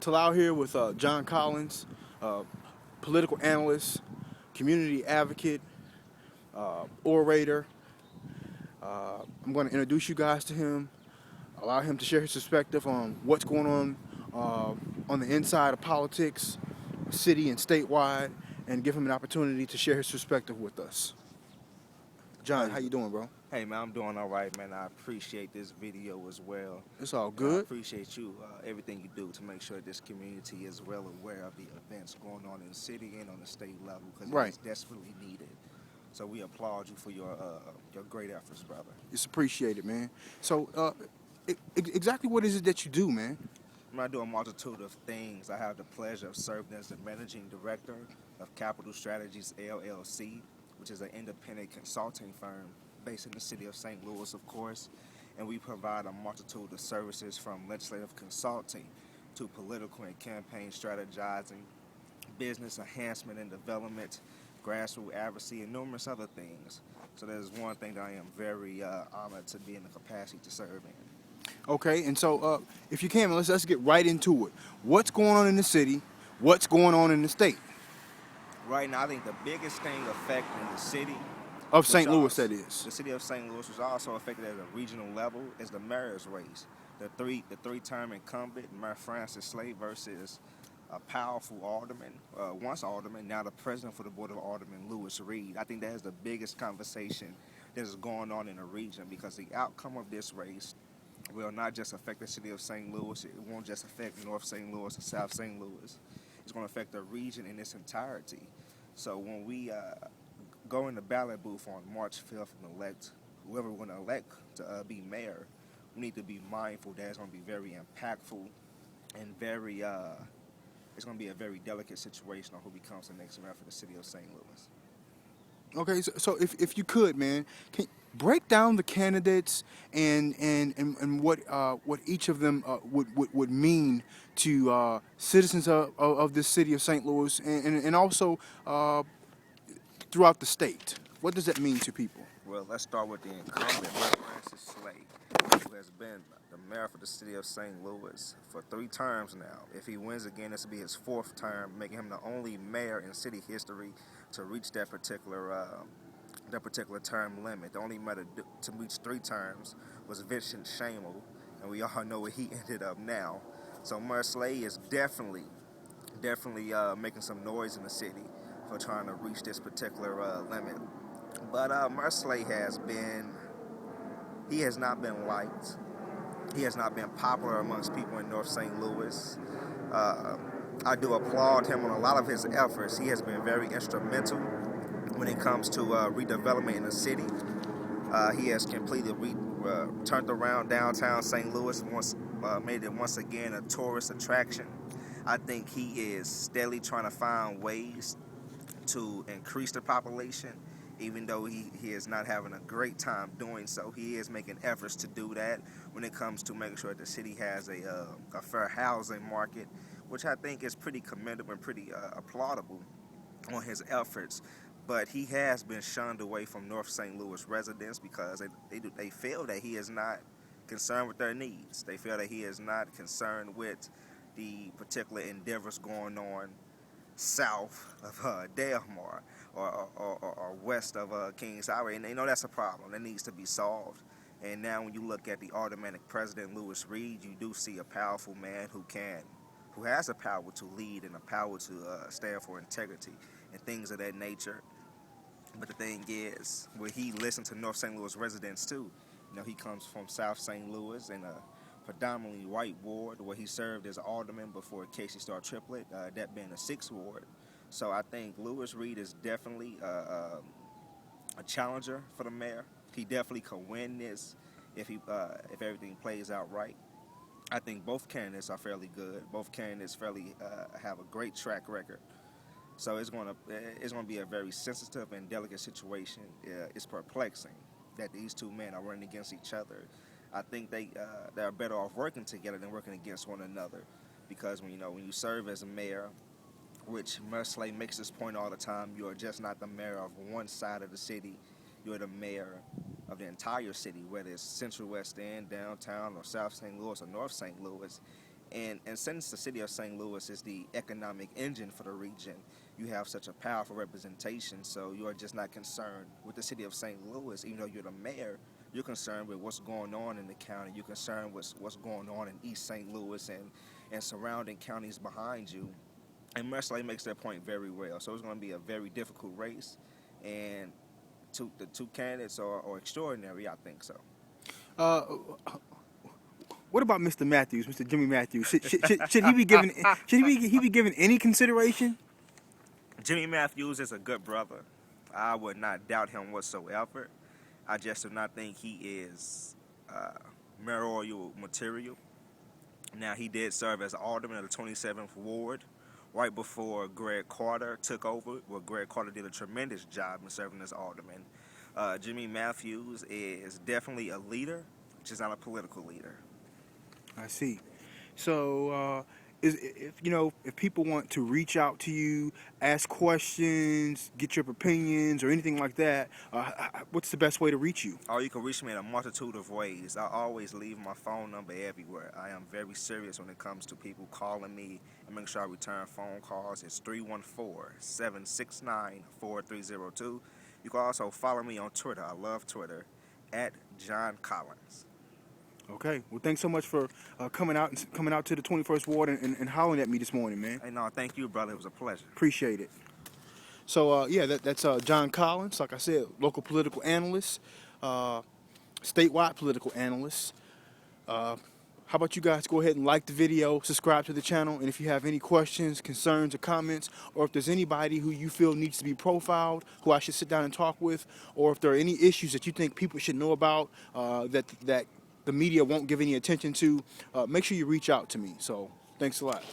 Talal here with John Collins, political analyst, community advocate, orator. I'm going to introduce you guys to him, allow him to share his perspective on what's going on the inside of politics, city and statewide, and give him an opportunity to share his perspective with us. John, how you doing, bro? Hey man, I'm doing all right, man. I appreciate this video as well. It's all And I good. appreciate you, everything you do to make sure this community is well aware of the events going on in the city and on the state level, because Right. it's desperately needed. So we applaud you for your great efforts, brother. It's appreciated, man. So, exactly what is it that you do, man? I do a multitude of things. I have the pleasure of serving as the managing director of Capital Strategies LLC, which is an independent consulting firm based in the city of St. Louis, of course. And we provide a multitude of services from legislative consulting to political and campaign strategizing, business enhancement and development, grassroots advocacy, and numerous other things. So there's one thing that I am very honored to be in the capacity to serve in. Okay, and so if you can, let's get right into it. What's going on in the city? What's going on in the state Right now, I think the biggest thing affecting the city of St. Louis, also, that is? the city of St. Louis was also affected at a regional level is the mayor's race. The three-term incumbent, Mayor Francis Slade versus a powerful alderman, once alderman, now the president for the Board of Aldermen, Lewis Reed. I think that is the biggest conversation that is going on in the region, because the outcome of this race will not just affect the city of St. Louis. It won't just affect North St. Louis and South St. Louis. It's going to affect the region in its entirety. So when we go in the ballot booth on March 5th and elect whoever we're going to elect to be mayor, we need to be mindful that it's going to be very impactful and very, it's going to be a very delicate situation on who becomes the next mayor for the city of St. Louis. Okay, so if you could, man, can break down the candidates and what each of them would mean to citizens of this city of St. Louis and also throughout the state. What does that mean to people? Well, let's start with the incumbent, Mayor Francis Slade, who has been the mayor for the city of St. Louis for 3 terms now. If he wins again, this will be his 4th term, making him the only mayor in city history to reach that particular term limit. The only mayor to reach 3 terms was Vincent Shamel, and we all know where he ended up now. So Mayor Slade is definitely making some noise in the city for trying to reach this particular limit. But Mayor Slade has not been liked. He has not been popular amongst people in North St. Louis. I do applaud him on a lot of his efforts. He has been very instrumental when it comes to redevelopment in the city. He has completely turned around downtown St. Louis, made it once again a tourist attraction. I think he is steadily trying to find ways to increase the population, even though he is not having a great time doing so. He is making efforts to do that when it comes to making sure that the city has a fair housing market, which I think is pretty commendable and pretty applaudable on his efforts. But he has been shunned away from North St. Louis residents because they feel that he is not concerned with their needs. They feel that he is not concerned with the particular endeavors going on south of Delmar or west of Kings Highway, and they know that's a problem that needs to be solved. And now when you look at the automatic president, Lewis Reed, you do see a powerful man who has the power to lead and the power to stand for integrity and things of that nature. But the thing is, where he listened to North St. Louis residents too. You know, he comes from South St. Louis in a predominantly white ward where he served as alderman before Casey Star Triplett, that being a 6th ward. So I think Lewis Reed is definitely a challenger for the mayor. He definitely could win this if everything plays out right. I think both candidates are fairly good. Both candidates have a great track record. So it's going to be a very sensitive and delicate situation. It's perplexing that these 2 men are running against each other. I think they're better off working together than working against one another, because when you serve as a mayor, which Mayor Slade makes this point all the time, you are just not the mayor of one side of the city. You're the mayor of the entire city, whether it's Central West End, downtown, or South St. Louis or North St. Louis. And since the city of St. Louis is the economic engine for the region, you have such a powerful representation. So you are just not concerned with the city of St. Louis, even though you're the mayor. You're concerned with what's going on in the county. You're concerned with what's going on in East St. Louis and surrounding counties behind you. And Mersley makes that point very well. So it's going to be a very difficult race, and the two candidates are extraordinary. I think so. Uh, what about Mr. Matthews, Mr. Jimmy Matthews? Should he be given he be given any consideration? Jimmy Matthews is a good brother. I would not doubt him whatsoever. I just do not think he is mayoral material. Now, he did serve as alderman of the 27th Ward right before Greg Carter took over. Well, Greg Carter did a tremendous job in serving as alderman. Jimmy Matthews is definitely a leader, just not a political leader. I see. So, if people want to reach out to you, ask questions, get your opinions, or anything like that, what's the best way to reach you? Oh, you can reach me in a multitude of ways. I always leave my phone number everywhere. I am very serious when it comes to people calling me and making sure I return phone calls. It's 314-769-4302. You can also follow me on Twitter. I love Twitter, at John Collins. Okay. Well, thanks so much for coming out to the 21st Ward and hollering at me this morning, man. Hey, no, thank you, brother. It was a pleasure. Appreciate it. So, that's John Collins. Like I said, local political analyst, statewide political analyst. How about you guys go ahead and like the video, subscribe to the channel, and if you have any questions, concerns, or comments, or if there's anybody who you feel needs to be profiled, who I should sit down and talk with, or if there are any issues that you think people should know about that the media won't give any attention to, make sure you reach out to me. So, thanks a lot.